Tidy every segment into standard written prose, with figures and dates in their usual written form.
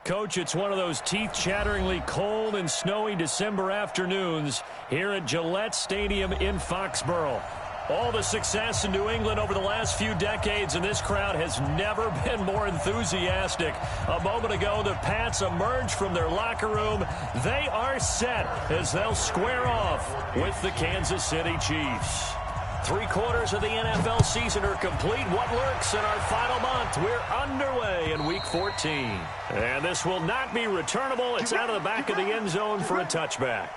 Coach, it's one of those teeth-chatteringly cold and snowy December afternoons here at Gillette Stadium in Foxborough. All the success in New England over the last few decades, and this crowd has never been more enthusiastic. A moment ago, the Pats emerged from their locker room. They are set as they'll square off with the Kansas City Chiefs. 3/4 of the NFL season are complete. What lurks in our final month? We're underway in Week 14. And this will not be returnable. It's out of the back of the end zone for a touchback.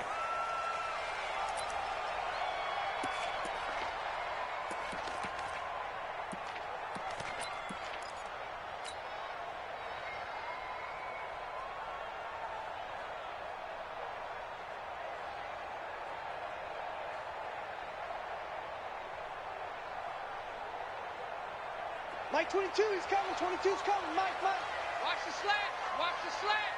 Mike 22, he's coming. 22's coming. Mike. Watch the slant. Watch the slant.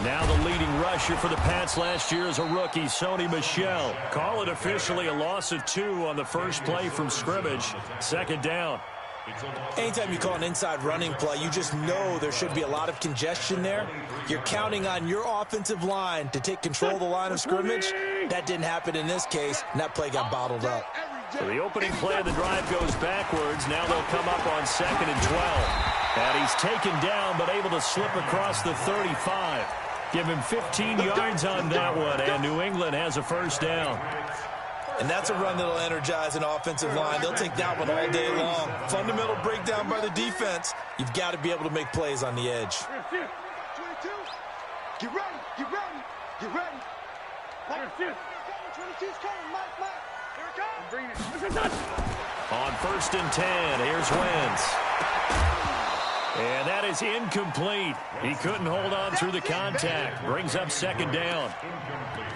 Now the leading rusher for the Pats last year is a rookie, Sony Michel. Call it officially a loss of 2 on the first play from scrimmage. Second down. Anytime you call an inside running play, you just know there should be a lot of congestion there. You're counting on your offensive line to take control of the line of scrimmage. That didn't happen in this case, and that play got bottled up. So the opening play of the drive goes backwards. Now they'll come up on 2nd and 12. And he's taken down but able to slip across the 35. Give him 15 yards on that one, and New England has a first down. And that's a run that'll energize an offensive line. They'll take that one all day long. Fundamental breakdown by the defense. You've got to be able to make plays on the edge. 22, get ready. Get ready. Mike, 22's coming. Mike. Here it comes. Bring it. On 1st and 10, here's Wentz. And that is incomplete. He couldn't hold on through the contact. Brings up 2nd down.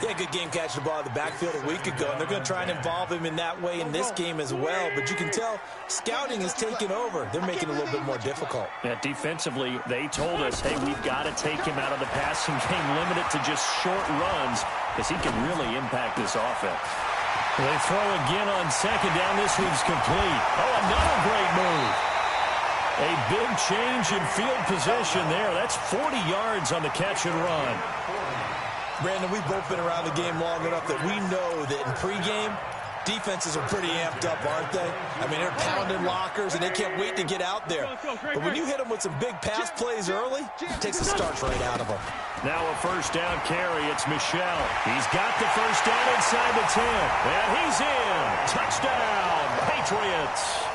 Yeah, good game catching the ball in the backfield a week ago, and they're going to try and involve him in that way in this game as well. But you can tell scouting is taking over. They're making it a little bit more difficult. Yeah, defensively, they told us, hey, we've got to take him out of the passing game, limit it to just short runs, because he can really impact this offense. They throw again on 2nd down. This one's complete. Oh, another great move. A big change in field position there. That's 40 yards on the catch and run. Brandon, we've both been around the game long enough that we know that in pregame, defenses are pretty amped up, aren't they? I mean, they're pounding lockers, and they can't wait to get out there. But when you hit them with some big pass plays early, it takes the starch right out of them. Now a first down carry. It's Michel. He's got the first down inside the 10. And he's in. Touchdown, Patriots.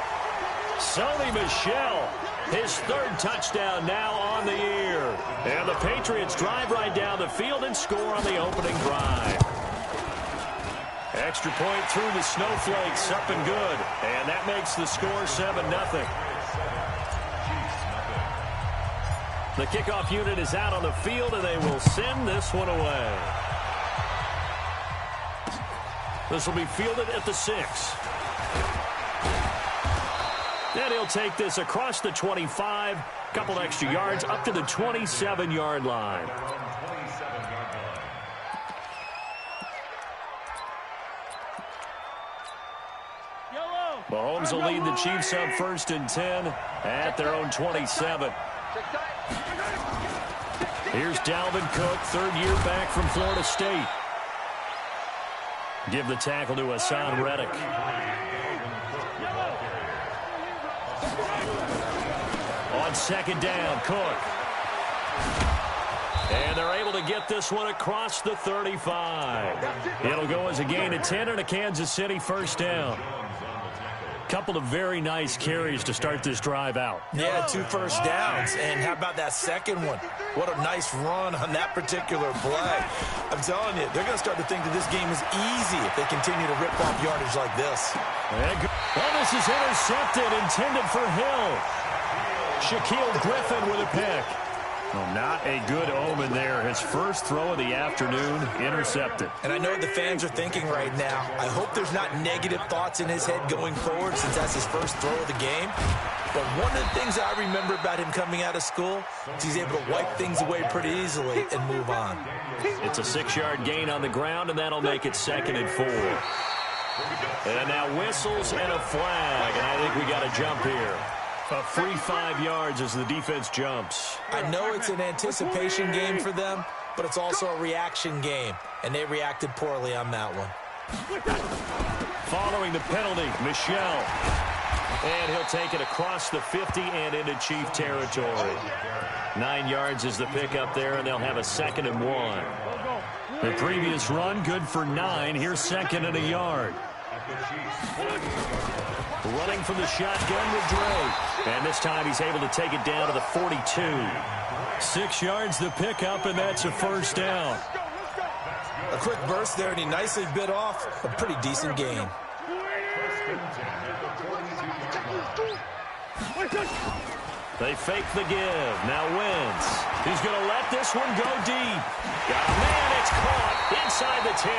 Sony Michel, his 3rd touchdown now on the year. And the Patriots drive right down the field and score on the opening drive. Extra point through the snowflakes, up and good. And that makes the score 7-0. The kickoff unit is out on the field, and they will send this one away. This will be fielded at the 6. And he'll take this across the 25, couple extra yards, up to the 27-yard line. Mahomes will lead the Chiefs up 1st and 10 at their own 27. Here's Dalvin Cook, 3rd year back from Florida State. Give the tackle to Hassan Reddick. On 2nd down, Cook. And they're able to get this one across the 35. It'll go as a gain of 10 and a Kansas City first down. Couple of very nice carries to start this drive out. Yeah, 2 first downs. And how about that second one? What a nice run on that particular play. I'm telling you, they're going to start to think that this game is easy if they continue to rip off yardage like this. Well, this is intercepted, intended for Hill. Shaquille Griffin with a pick. Well, not a good omen there. His first throw of the afternoon intercepted. And I know what the fans are thinking right now. I hope there's not negative thoughts in his head going forward since that's his first throw of the game. But one of the things I remember about him coming out of school is he's able to wipe things away pretty easily and move on. It's a 6-yard gain on the ground, and that'll make it 2nd and 4. And now whistles and a flag, and I think we got a jump here. A free 5 yards as the defense jumps. I know it's an anticipation game for them, but it's also a reaction game, and they reacted poorly on that one. Following the penalty, Michel. And he'll take it across the 50 and into Chief territory. 9 yards is the pickup there, and they'll have a 2nd and 1. The previous run, good for 9. Here's 2nd and a yard. Running from the shotgun with Drake. And this time he's able to take it down to the 42. 6 yards the pickup, and that's a 1st down. A quick burst there, and he nicely bit off a pretty decent gain. They fake the give. Now Wentz. He's going to let this one go deep. Got a man. It's caught inside the 10.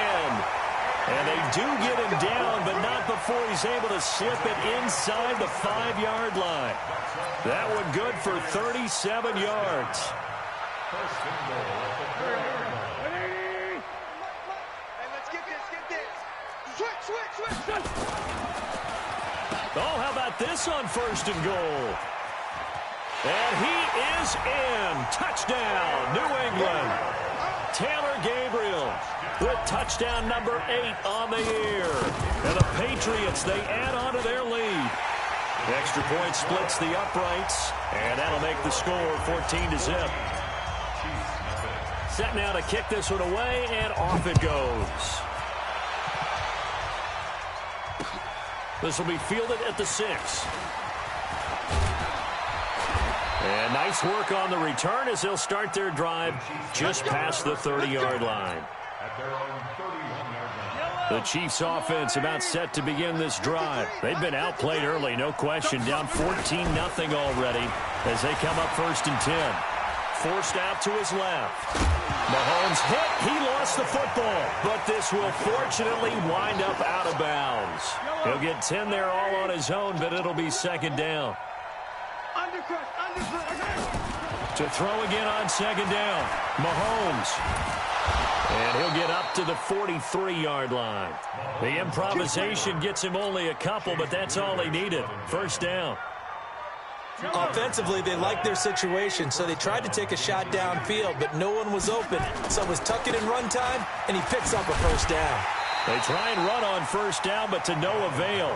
And they do get him down, but not before he's able to slip it inside the 5-yard line. That one good for 37 yards. Hey, let's get this. Switch. Oh, how about this on 1st and goal? And he is in. Touchdown, New England. Taylor Gabriel with touchdown number 8 on the year. And the Patriots, they add on to their lead. The extra point splits the uprights, and that'll make the score 14-0. Set now to kick this one away, and off it goes. This will be fielded at the 6. And nice work on the return as they'll start their drive just past the 30-yard line. The Chiefs offense about set to begin this drive. They've been outplayed early, no question. Down 14-0 already as they come up 1st and 10. Forced out to his left. Mahomes hit. He lost the football. But this will fortunately wind up out of bounds. He'll get 10 there all on his own, but it'll be 2nd down. To throw again on 2nd down. Mahomes. And he'll get up to the 43-yard line. The improvisation gets him only a couple, but that's all he needed. 1st down. Offensively, they liked their situation, so they tried to take a shot downfield, but no one was open. So it was tuck it and run time, and he picks up a 1st down. They try and run on 1st down, but to no avail.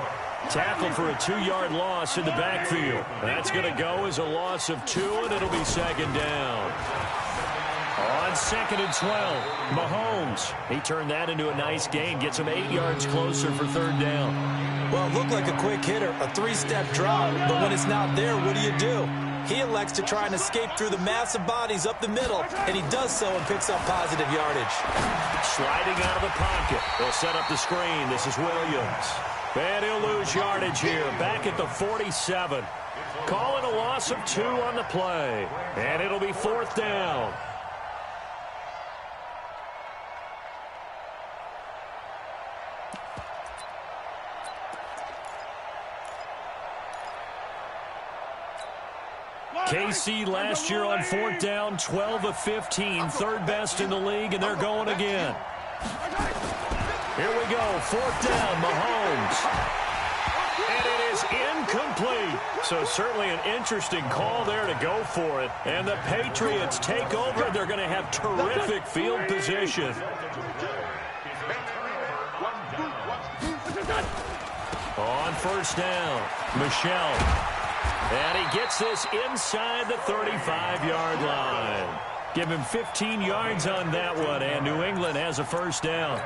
Tackled for a 2-yard loss in the backfield. That's going to go as a loss of 2, and it'll be 2nd down. On 2nd and 12, Mahomes. He turned that into a nice gain. Gets him 8 yards closer for 3rd down. Well, it looked like a quick hitter, a 3-step drop, but when it's not there, what do? He elects to try and escape through the massive bodies up the middle, and he does so and picks up positive yardage. Sliding out of the pocket. They'll set up the screen. This is Williams. And he'll lose yardage here. Back at the 47. Calling a loss of 2 on the play. And it'll be 4th down. KC last year on 4th down, 12 of 15, 3rd best in the league, and they're going again. Here we go, 4th down, Mahomes. And it is incomplete. So certainly an interesting call there to go for it. And the Patriots take over. They're going to have terrific field position. On 1st down, Michel. And he gets this inside the 35-yard line. Give him 15 yards on that one, and New England has a 1st down.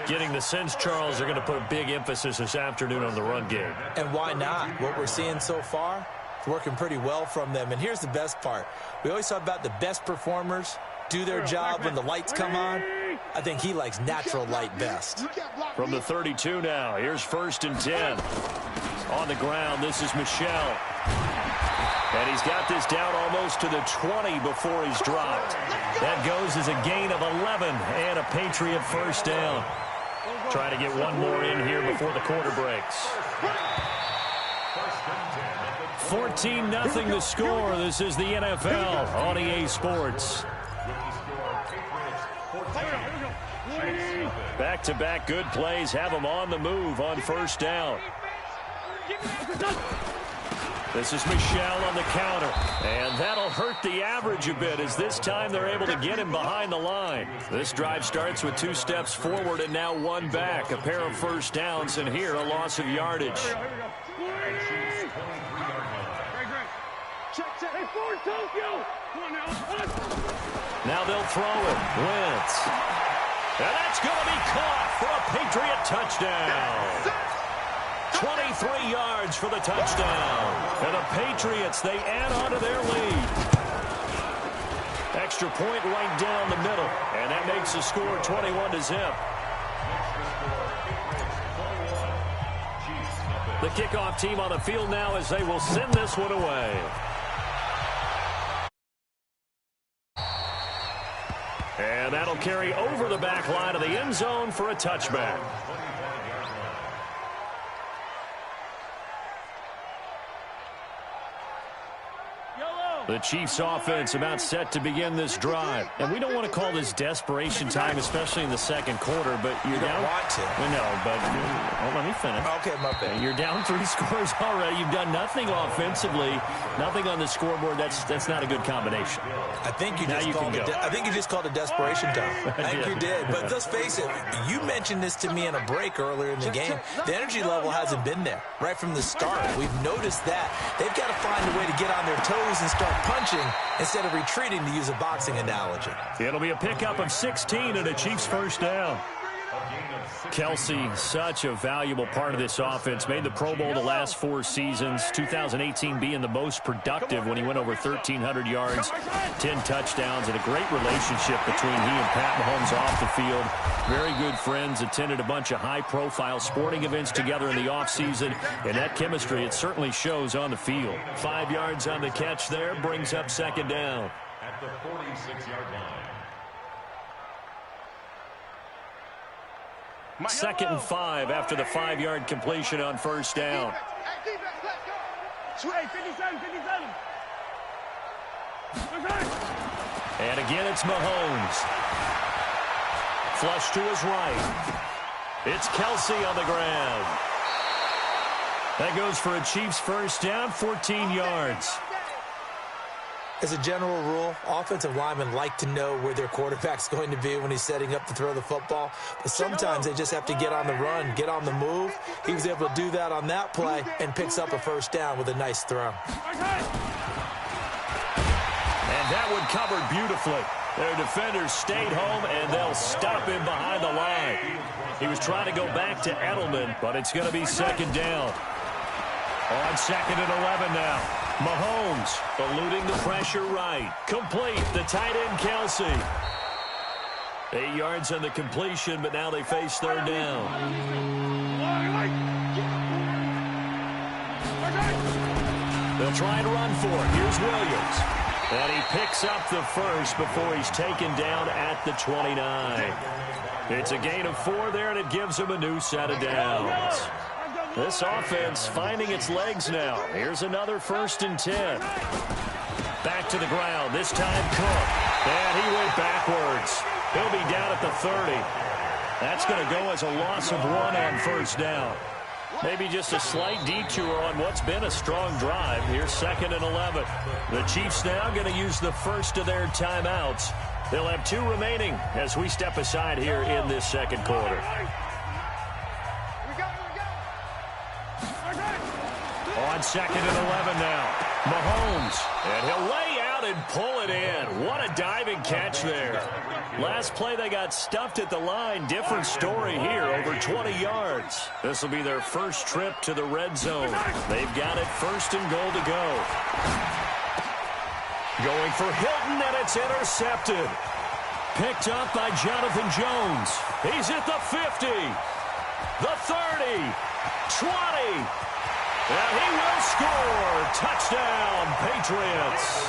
Getting the sense, Charles, they're going to put a big emphasis this afternoon on the run game. And why not? What we're seeing so far is working pretty well from them. And here's the best part. We always talk about the best performers do their job when the lights come on. I think he likes natural light best. From the 32 now, here's 1st and 10. On the ground, this is Michel. And he's got this down almost to the 20 before he's dropped. That goes as a gain of 11 and a Patriot 1st down. Try to get one more in here before the quarter breaks. 14-0 the score. This is the NFL on EA Sports. Back-to-back good plays have them on the move on first down. This is Michel on the counter, and that'll hurt the average a bit as this time they're able to get him behind the line. This drive starts with 2 steps forward and now 1 back. A pair of first downs, and here a loss of yardage. Now they'll throw it. Wentz. And that's going to be caught for a Patriot touchdown. 23 yards for the touchdown. And the Patriots, they add on to their lead. Extra point right down the middle. And that makes the score 21-0. The kickoff team on the field now as they will send this one away. And that'll carry over the back line of the end zone for a touchback. The Chiefs offense about set to begin this drive. And we don't want to call this desperation time, especially in the second quarter, but you're down. You don't want to. No, but let me finish. Okay, my bad. You're down 3 scores already. You've done nothing offensively, nothing on the scoreboard. That's not a good combination. I think you just called it desperation time. I think you did. But let's face it, you mentioned this to me in a break earlier in the game. The energy level hasn't been there right from the start. We've noticed that. They've got to find a way to get on their toes and start punching instead of retreating, to use a boxing analogy. It'll be a pickup of 16 and a Chiefs first down. Kelsey, such a valuable part of this offense. Made the Pro Bowl the last 4 seasons. 2018 being the most productive when he went over 1,300 yards, 10 touchdowns, and a great relationship between he and Pat Mahomes off the field. Very good friends. Attended a bunch of high-profile sporting events together in the offseason. And that chemistry, it certainly shows on the field. 5 yards on the catch there. Brings up second down. At the 46-yard line. Second and 5 after the 5-yard completion on first down. And again, it's Mahomes. Flush to his right. It's Kelsey on the ground. That goes for a Chiefs first down, 14 yards. As a general rule, offensive linemen like to know where their quarterback's going to be when he's setting up to throw the football. But sometimes they just have to get on the run, get on the move. He was able to do that on that play and picks up a first down with a nice throw. And that one covered beautifully. Their defenders stayed home, and they'll stop him behind the line. He was trying to go back to Edelman, but it's going to be second down. On second and 11 now. Mahomes eluding the pressure right. Complete. The tight end, Kelsey. 8 yards on the completion, but now they face third down. They'll try and run for it. Here's Williams. And he picks up the first before he's taken down at the 29. It's a gain of 4 there, and it gives him a new set of downs. This offense finding its legs now. Here's another 1st and 10. Back to the ground. This time Cook. And he went backwards. He'll be down at the 30. That's going to go as a loss of 1 on first down. Maybe just a slight detour on what's been a strong drive. Here's 2nd and 11. The Chiefs now going to use the first of their timeouts. They'll have 2 remaining as we step aside here in this second quarter. On 2nd and 11 now. Mahomes. And he'll lay out and pull it in. What a diving catch there. Last play they got stuffed at the line. Different story here. Over 20 yards. This will be their first trip to the red zone. They've got it 1st and goal to go. Going for Hilton, and it's intercepted. Picked up by Jonathan Jones. He's at the 50. The 30. 20. And he will score. Touchdown, Patriots.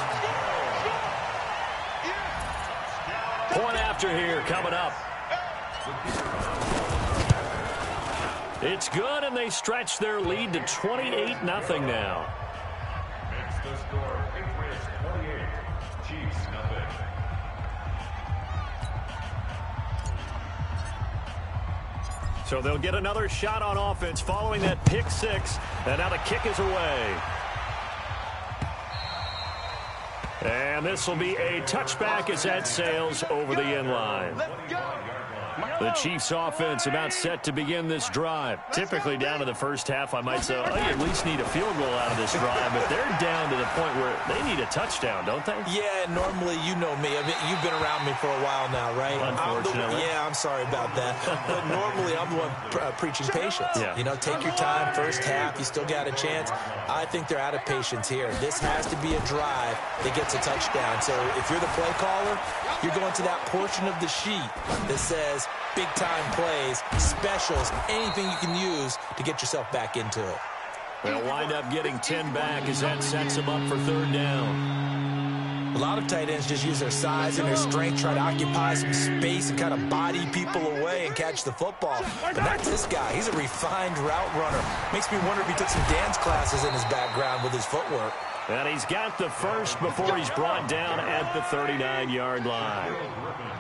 Point after here coming up. It's good, and they stretch their lead to 28-0 now. The score, Patriots 28, Chiefs nothing. So they'll get another shot on offense following that pick six. And now the kick is away. And this will be a touchback as that sails over the end line. The Chiefs offense about set to begin this drive. Typically down to the first half, I might say, oh, you at least need a field goal out of this drive. But they're down to the point where they need a touchdown, don't they? Yeah, normally, you know me. I mean, you've been around me for a while now, right? Unfortunately. I'm sorry about that. But normally, I'm the one preaching patience. Yeah. You know, take your time, first half, you still got a chance. I think they're out of patience here. This has to be a drive that gets a touchdown. So if you're the play caller, you're going to that portion of the sheet that says big-time plays, specials, anything you can use to get yourself back into it. They'll wind up getting 10 back as that sets them up for third down. A lot of tight ends just use their size and their strength, try to occupy some space and kind of body people away and catch the football. But that's this guy. He's a refined route runner. Makes me wonder if he took some dance classes in his background with his footwork. And he's got the first before he's brought down at the 39-yard line.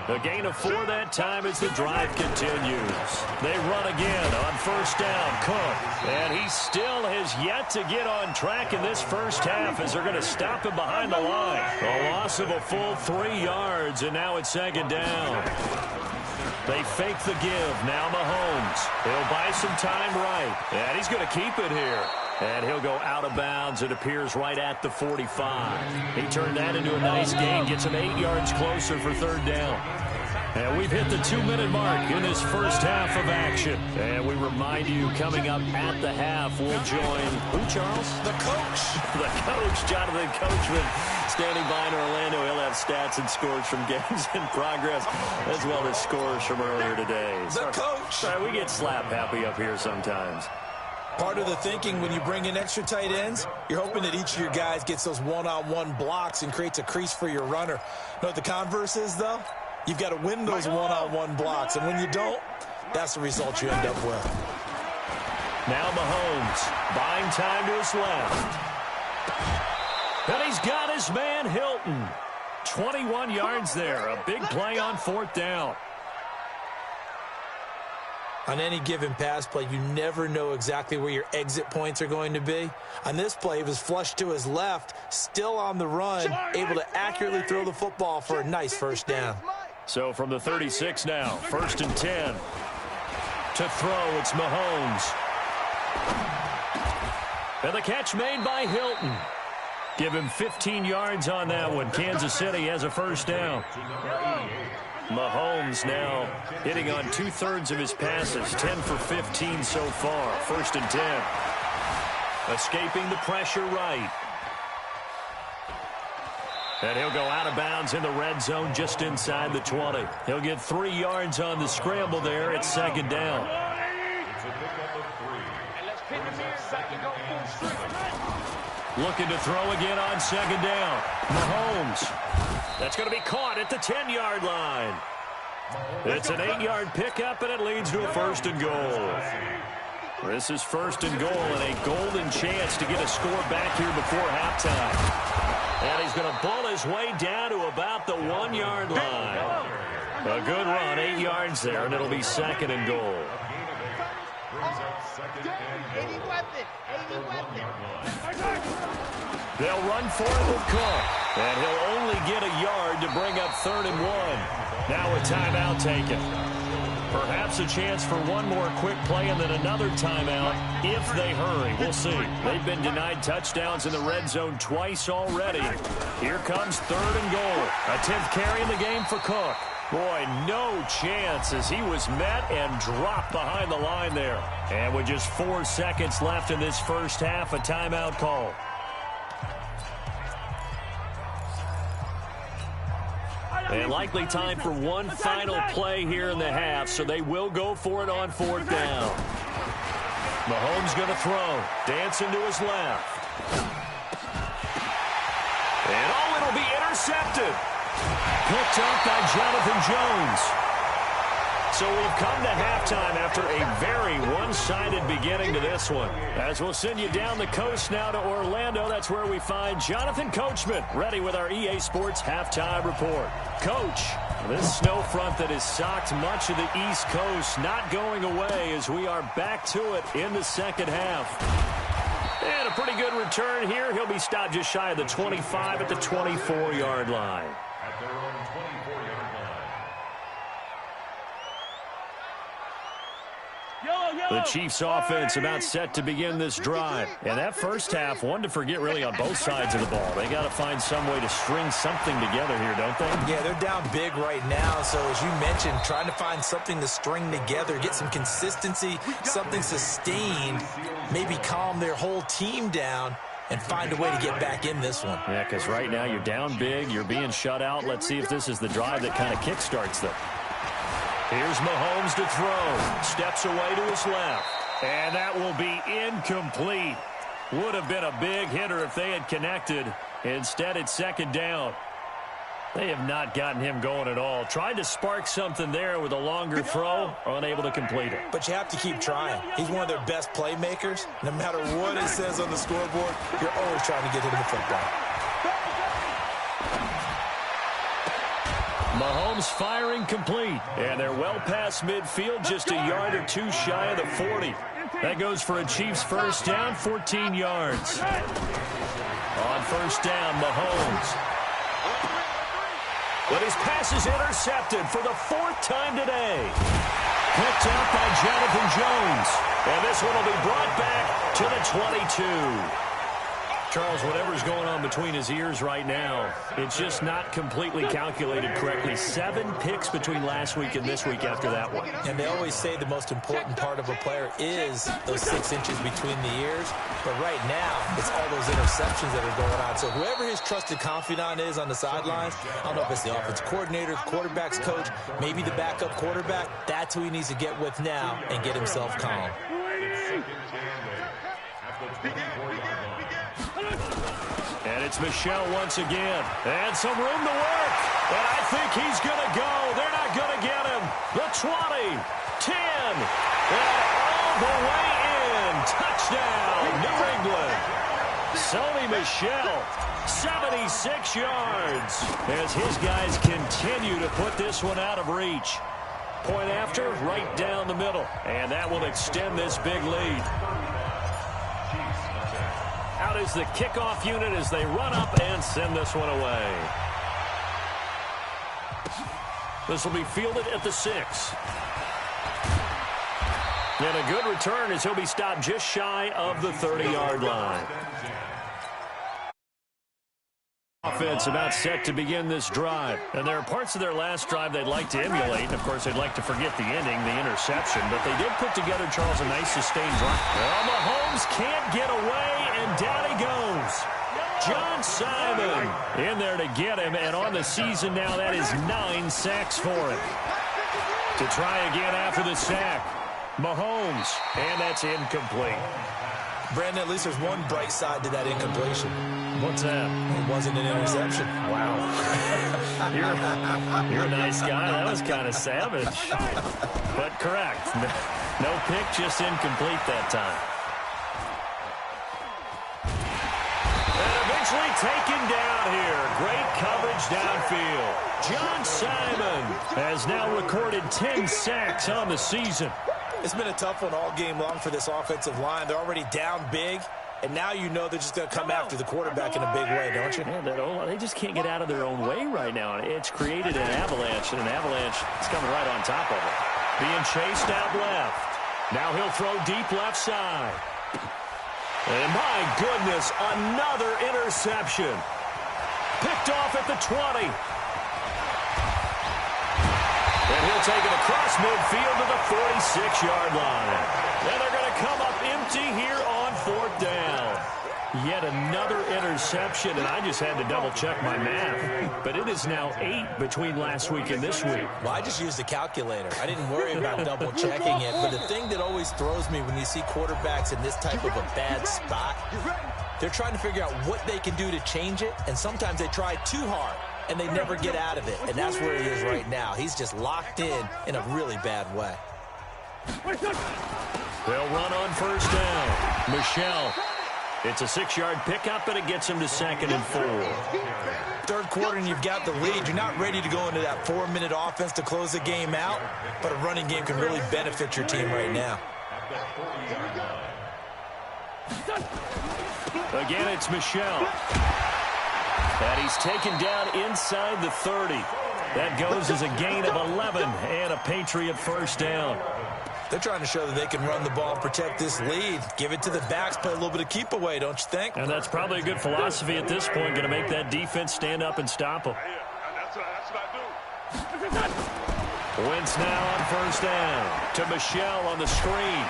A gain of 4 that time as the drive continues. They run again on first down. Cook. And he still has yet to get on track in this first half as they're going to stop him behind the line. A loss of a full 3 yards, and now it's second down. They fake the give. Now Mahomes. He'll buy some time right. And he's going to keep it here. And he'll go out of bounds. It appears right at the 45. He turned that into a nice gain. Gets him 8 yards closer for third down. And we've hit the 2-minute mark in this first half of action. And we remind you, coming up at the half, we'll join, who, Charles? The coach. The coach, Jonathan Coachman, standing by in Orlando. He'll have stats and scores from games in progress, as well as scores from earlier today. The coach. Sorry, we get slap happy up here sometimes. Part of the thinking when you bring in extra tight ends, you're hoping that each of your guys gets those one-on-one blocks and creates a crease for your runner. Know what the converse is, though? You've got to win those one-on-one blocks, and when you don't, that's the result you end up with. Now Mahomes, buying time to his left. And he's got his man Hilton. 21 yards there, a big play on fourth down. On any given pass play, you never know exactly where your exit points are going to be. On this play, he was flushed to his left, still on the run, able to accurately throw the football for a nice first down. So from the 36 now, first and 10. To throw, it's Mahomes. And the catch made by Hilton. Give him 15 yards on that one. Kansas City has a first down. Mahomes now hitting on 2/3 of his passes, 10 for 15 so far. First and 10. Escaping the pressure right. And he'll go out of bounds in the red zone just inside the 20. He'll get 3 yards on the scramble there at second down. Looking to throw again on second down. Mahomes. That's going to be caught at the 10-yard line. It's an 8-yard pickup, and it leads to a first and goal. This is first and goal, and a golden chance to get a score back here before halftime. And he's going to bull his way down to about the 1-yard line. A good run, 8 yards there, and it'll be second and goal. They'll run for it with Cook. And he'll only get a yard to bring up third and 1. Now a timeout taken. Perhaps a chance for one more quick play and then another timeout if they hurry. We'll see. They've been denied touchdowns in the red zone twice already. Here comes third and goal. A 10th carry in the game for Cook. Boy, no chance as he was met and dropped behind the line there. And with just 4 seconds left in this first half, a timeout call. And likely time for one final play here in the half, so they will go for it on fourth down. Mahomes going to throw. Dancing to his left. And it'll be intercepted. Picked up by Jonathan Jones. So we've come to halftime after a very one-sided beginning to this one. As we'll send you down the coast now to Orlando, that's where we find Jonathan Coachman ready with our EA Sports Halftime Report. Coach, this snow front that has socked much of the East Coast not going away as we are back to it in the second half. And a pretty good return here. He'll be stopped just shy of the 25 at the 24-yard line. At their own 24-yard line. The Chiefs offense about set to begin this drive. And that first half, one to forget really on both sides of the ball. They got to find some way to string something together here, don't they? Yeah, they're down big right now. So as you mentioned, trying to find something to string together, get some consistency, something sustained, maybe calm their whole team down and find a way to get back in this one. Yeah, because right now you're down big, you're being shut out. Let's see if this is the drive that kind of kickstarts them. Here's Mahomes to throw. Steps away to his left. And that will be incomplete. Would have been a big hitter if they had connected. Instead, it's second down. They have not gotten him going at all. Tried to spark something there with a longer throw, unable to complete it. But you have to keep trying. He's one of their best playmakers. No matter what it says on the scoreboard, you're always trying to get him the football. Mahomes firing complete. And they're well past midfield, just a yard or two shy of the 40. That goes for a Chiefs first down, 14 yards. On first down, Mahomes. But his pass is intercepted for the fourth time today. Picked up by Jonathan Jones. And this one will be brought back to the 22. Charles, whatever's going on between his ears right now, it's just not completely calculated correctly. 7 picks between last week and this week after that one. And they always say the most important part of a player is those 6 inches between the ears. But right now, it's all those interceptions that are going on. So whoever his trusted confidant is on the sidelines, I don't know if it's the offensive coordinator, the quarterback's coach, maybe the backup quarterback, that's who he needs to get with now and get himself calm. And it's Michel once again. And some room to work. And I think he's going to go. They're not going to get him. The 20, 10, and all the way in. Touchdown, New England. Sony Michel, 76 yards. As his guys continue to put this one out of reach. Point after, right down the middle. And that will extend this big lead. Out is the kickoff unit as they run up and send this one away. This will be fielded at the 6. And a good return as he'll be stopped just shy of the 30-yard line. Offense about set to begin this drive. And there are parts of their last drive they'd like to emulate. And, of course, they'd like to forget the ending, the interception. But they did put together, Charles, a nice sustained drive. Well, Mahomes can't get away, and down he goes. John Simon in there to get him. And on the season now, that is 9 sacks for him. To try again after the sack. Mahomes, and that's incomplete. Brandon, at least there's one bright side to that incompletion. What's that? It wasn't an interception. Wow. You're a nice guy. That was kind of savage. But correct. No pick, just incomplete that time. And eventually taken down here. Great coverage downfield. John Simon has now recorded 10 sacks on the season. It's been a tough one all game long for this offensive line. They're already down big, and now you know they're just going to come after the quarterback in a big way, don't you? Yeah, they just can't get out of their own way right now. It's created an avalanche, and an avalanche is coming right on top of it. Being chased out left. Now he'll throw deep left side. And my goodness, another interception. Picked off at the 20. And he'll take it across midfield to the 46-yard line. And they're going to come up empty here on 4th down. Yet another interception, and I just had to double-check my math. But it is now 8 between last week and this week. Well, I just used the calculator. I didn't worry about double-checking it. But the thing that always throws me when you see quarterbacks in this type of a bad spot, they're trying to figure out what they can do to change it, and sometimes they try too hard. and they never get out of it. And that's where he is right now. He's just locked in a really bad way. They'll run on first down. Michelle. It's a 6-yard pickup, and it gets him to 2nd and 4. Third quarter, and you've got the lead. You're not ready to go into that 4-minute offense to close the game out, but a running game can really benefit your team right now. Again, it's Michelle. And he's taken down inside the 30. That goes as a gain of 11 and a Patriot first down. They're trying to show that they can run the ball and protect this lead. Give it to the backs, play a little bit of keep away, don't you think? And that's probably a good philosophy at this point, going to make that defense stand up and stop them. That's what I do. Wentz now on first down to Michelle on the screen.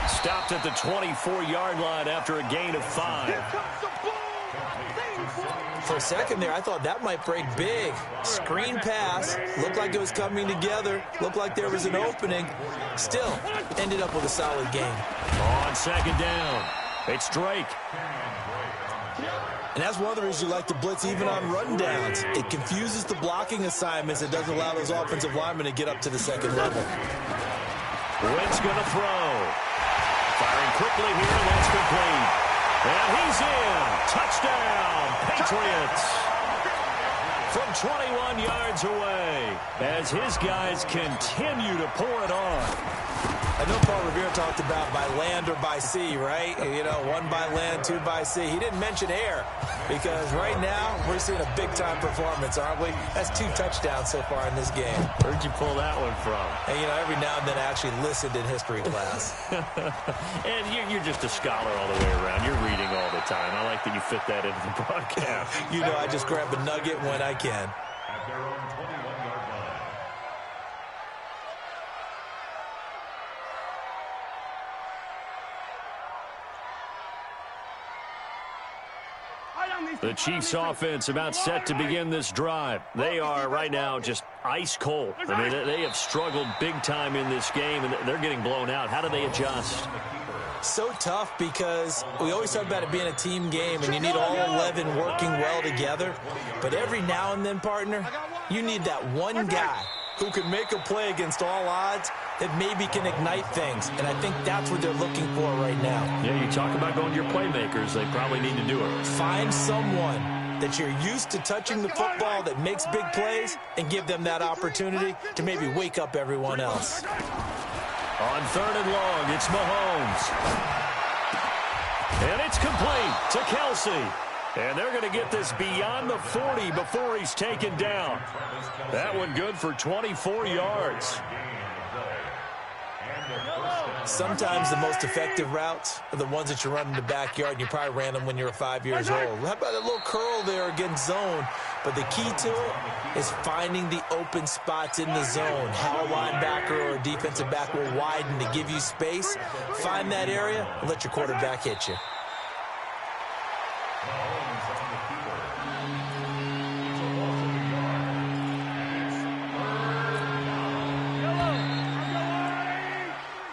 Stopped at the 24-yard line after a gain of 5. For a second there, I thought that might break big. Screen pass. Looked like it was coming together. Looked like there was an opening. Still, ended up with a solid game. On second down, it's Drake. And that's one of the reasons you like to blitz even on run downs. It confuses the blocking assignments. It doesn't allow those offensive linemen to get up to the second level. Wentz going to throw. Firing quickly here, and that's complete. And he's in. Touchdown, Patriots. From 21 yards away, as his guys continue to pour it on. I know Paul Revere talked about by land or by sea, right? You know, 1 by land, 2 by sea. He didn't mention air because right now we're seeing a big-time performance, aren't we? That's 2 touchdowns so far in this game. Where'd you pull that one from? And, you know, every now and then I actually listened in history class. And you're just a scholar all the way around. You're reading all the time. I like that you fit that into the broadcast. You know, I just grab a nugget when I can. At their own 21-yard line. The Chiefs offense about set to begin this drive. They are right now just ice cold. I mean, they have struggled big time in this game, and they're getting blown out. How do they adjust? So tough because we always talk about it being a team game, and you need all 11 working well together. But every now and then, partner, you need that one guy who can make a play against all odds that maybe can ignite things. And I think that's what they're looking for right now. Yeah, you talk about going to your playmakers. They probably need to do it. Find someone that you're used to touching the football that makes big plays and give them that opportunity to maybe wake up everyone else. On 3rd and long, it's Mahomes. And it's complete to Kelsey. And they're going to get this beyond the 40 before he's taken down. That one good for 24 yards. Sometimes the most effective routes are the ones that you run in the backyard, and you probably ran them when you were 5 years old. How about a little curl there against zone? But the key to it is finding the open spots in the zone. How a linebacker or a defensive back will widen to give you space. Find that area and let your quarterback hit you.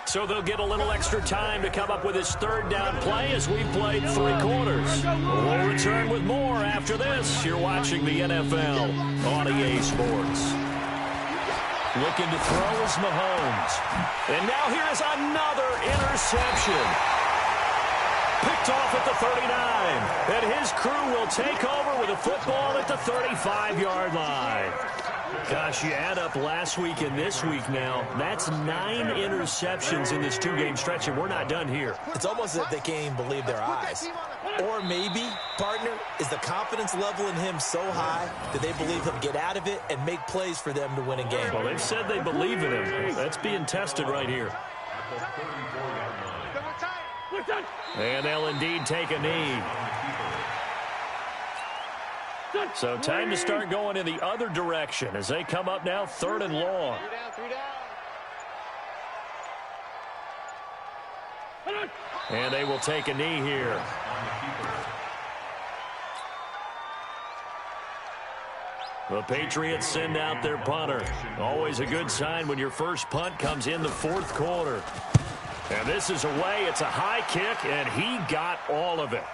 So they'll get a little extra time to come up with his 3rd down play as we've played 3 quarters. We'll return with more after this. You're watching the NFL on EA Sports. Looking to throw is Mahomes. And now here is another interception. Picked off at the 39. And his crew will take over with a football at the 35-yard line. Gosh, you add up last week and this week now. That's 9 interceptions in this 2-game stretch, and we're not done here. It's almost as if they can't even believe their eyes. Or maybe, partner, is the confidence level in him so high that they believe he'll get out of it and make plays for them to win a game. Well, they've said they believe in him. That's being tested right here. And they'll indeed take a knee. So time to start going in the other direction as they come up now 3rd and long. 3 down. And they will take a knee here. The Patriots send out their punter. Always a good sign when your first punt comes in the 4th quarter. And this is away. It's a high kick, and he got all of it.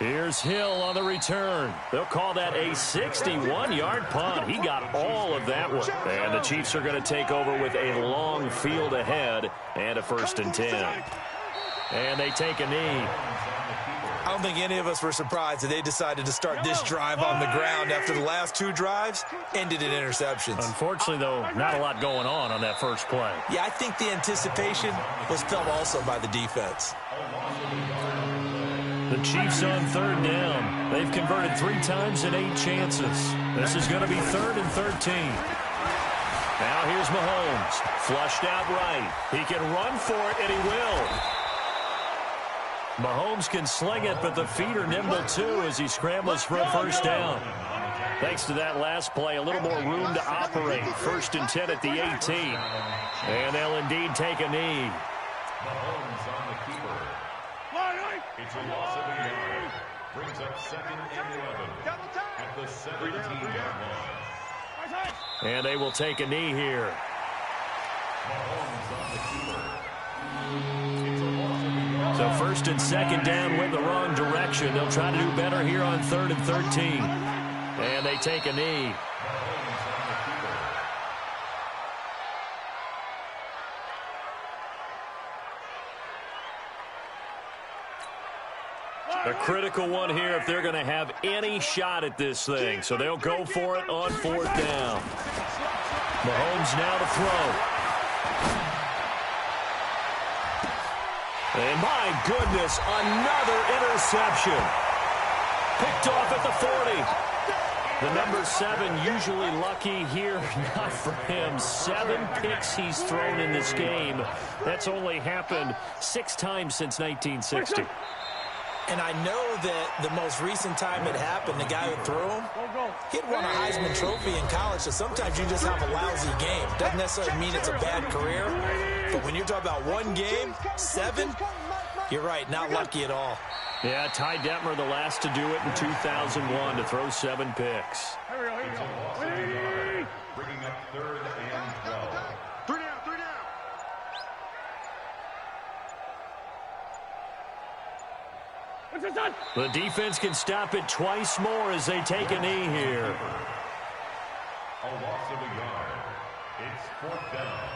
Here's Hill on the return. They'll call that a 61-yard punt. He got all of that one. And the Chiefs are going to take over with a long field ahead and a 1st and 10. And they take a knee. I don't think any of us were surprised that they decided to start this drive on the ground after the last 2 drives ended in interceptions. Unfortunately, though, not a lot going on that first play. Yeah, I think the anticipation was felt also by the defense. The Chiefs on 3rd down. They've converted 3 times in 8 chances. This is going to be 3rd and 13. Now here's Mahomes. Flushed out right. He can run for it, and he will. Mahomes can sling it, but the feet are nimble, too, as he scrambles for a 1st down. Thanks to that last play, a little more room to operate. 1st and 10 at the 18. And they'll indeed take a knee. Mahomes on the keeper. It's a loss of a yard. Brings up 2nd and 11 at the 17-yard line. And they will take a knee here. Mahomes on the keeper. It's a loss of a yard. So 1st and 2nd down went the wrong direction. They'll try to do better here on 3rd and 13. And they take a knee. A critical one here if they're going to have any shot at this thing. So they'll go for it on 4th down. Mahomes now to throw. And my goodness, another interception. Picked off at the 40. The number 7 usually lucky here. Not for him. 7 picks he's thrown in this game. That's only happened 6 times since 1960. And I know that the most recent time it happened, the guy who threw him, he'd won a Heisman Trophy in college, so sometimes you just have a lousy game. Doesn't necessarily mean it's a bad career, but when you're talking about 1 game, 7, you're right, not lucky at all. Yeah, Ty Detmer, the last to do it in 2001, to throw 7 picks. It's a loss of a yard. Bringing up 3rd and 12. 3 down, 3 down. The defense can stop it twice more as they take a knee here. A loss of a yard. It's 4th down.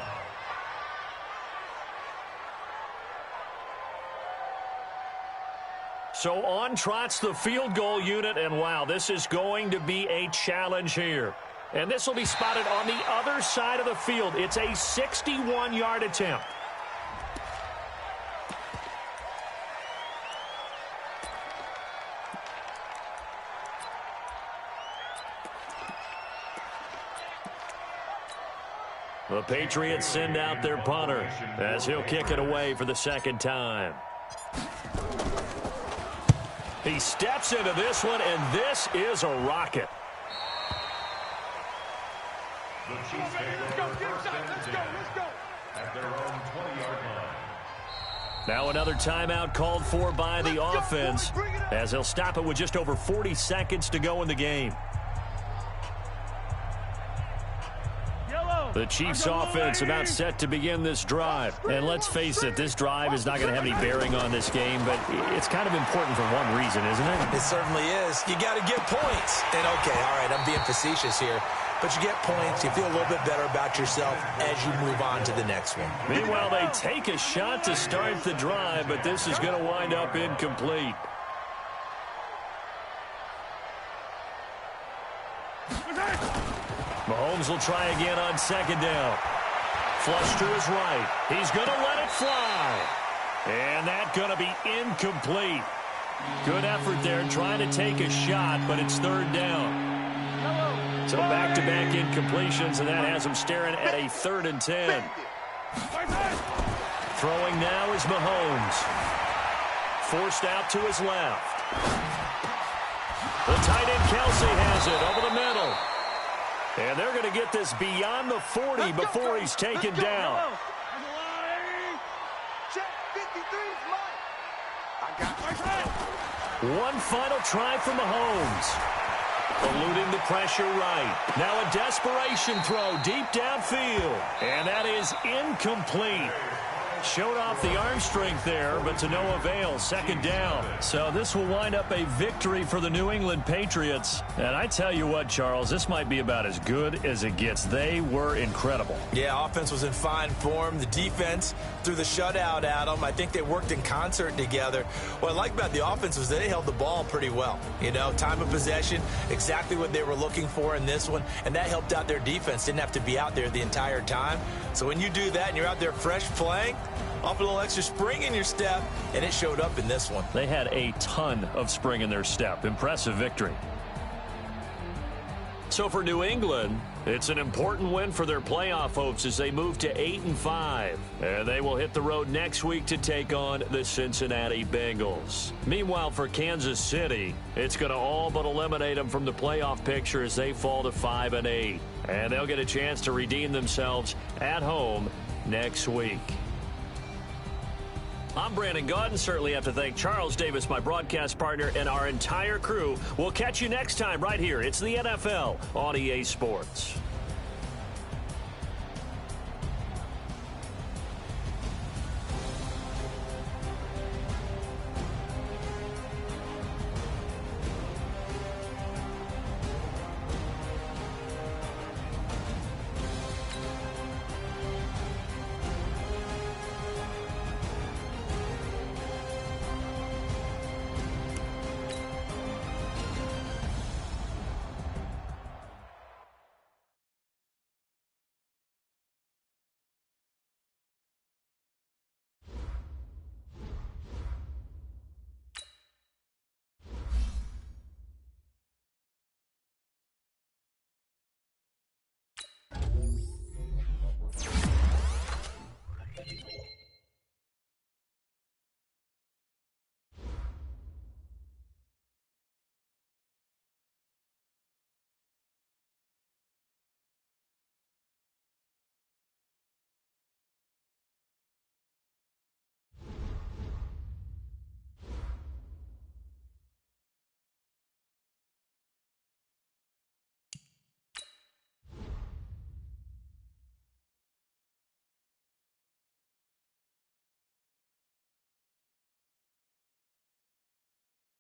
So on trots the field goal unit, and wow, this is going to be a challenge here. And this will be spotted on the other side of the field. It's a 61-yard attempt. The Patriots send out their punter as he'll kick it away for the 2nd time. He steps into this one, and this is a rocket. The Chiefs take over 1st and 10 at their own 20-yard line. Now another timeout called for by the offense as they'll stop it with just over 40 seconds to go in the game. The Chiefs offense about set to begin this drive. And let's face it, this drive is not going to have any bearing on this game, but it's kind of important for one reason, isn't it? It certainly is. You got to get points. And okay, all right, I'm being facetious here. But you get points, you feel a little bit better about yourself as you move on to the next one. Meanwhile, they take a shot to start the drive, but this is going to wind up incomplete. Mahomes will try again on 2nd down. Flush to his right. He's going to let it fly. And that's going to be incomplete. Good effort there trying to take a shot, but it's 3rd down. So back-to-back incompletions, and that has him staring at a 3rd and 10. Throwing now is Mahomes. Forced out to his left. The tight end Kelsey has it over the middle. And they're going to get this beyond the 40 before he's taken down. One final try for Mahomes. Eluding the pressure right. Now a desperation throw deep downfield. And that is incomplete. Showed off the arm strength there, but to no avail. Second down. So this will wind up a victory for the New England Patriots. And I tell you what, Charles, this might be about as good as it gets. They were incredible. Yeah, offense was in fine form. The defense threw the shutout at them. I think they worked in concert together. What I like about the offense was they held the ball pretty well. You know, time of possession, exactly what they were looking for in this one, and that helped out their defense. Didn't have to be out there the entire time. So when you do that and you're out there fresh playing, off a little extra spring in your step, and it showed up in this one. They had a ton of spring in their step. Impressive victory. So for New England, it's an important win for their playoff hopes as they move to 8-5. And they will hit the road next week to take on the Cincinnati Bengals. Meanwhile, for Kansas City, it's going to all but eliminate them from the playoff picture as they fall to 5-8. And they'll get a chance to redeem themselves at home next week. I'm Brandon Gaudin. Certainly have to thank Charles Davis, my broadcast partner, and our entire crew. We'll catch you next time right here. It's the NFL on EA Sports.